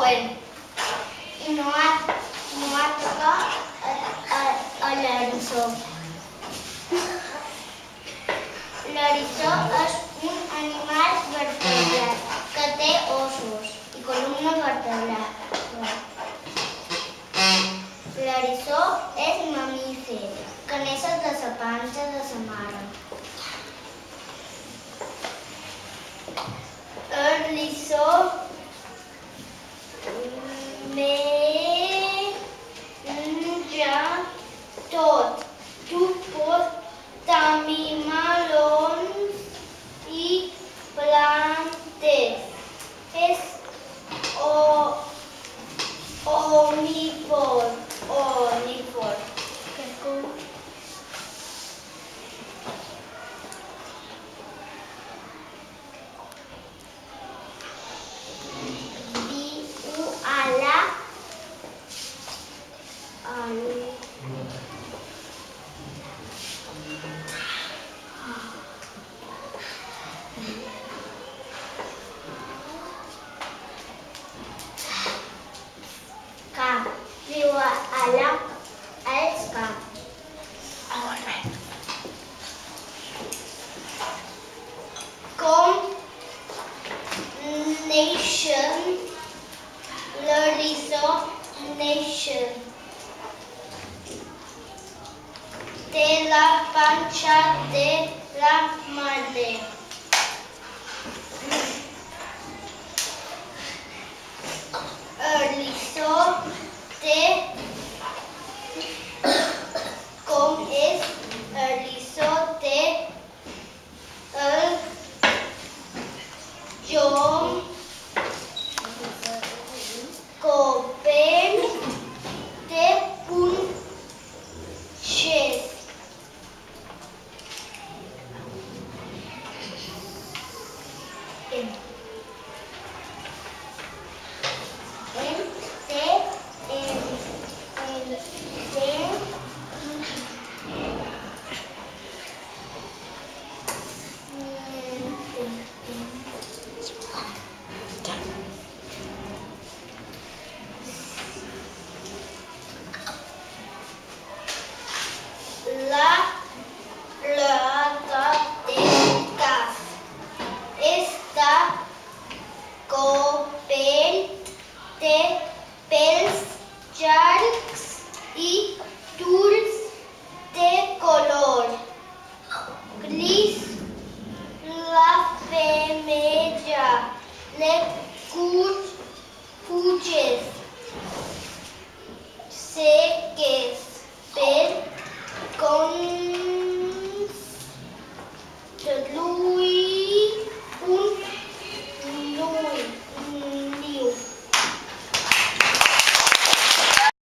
següent. No ataca a l'eriçó. L'eriçó és un animal vertebrat que té ossos i columna vertebral. L'eriçó és mamífer que neix de la panxa de la mare. L'eriçó menja tot tipus d'animals i plantes. És omnívor. Viu als camps. Com neixen l'eriçó? Té la panxa de la mare. L'eriçó té com és? L'eriçó té el llom cobert de punxes. La plaga del cas està cobert de pèls llargs i durs de color gris. La femella les fulles seques per contenir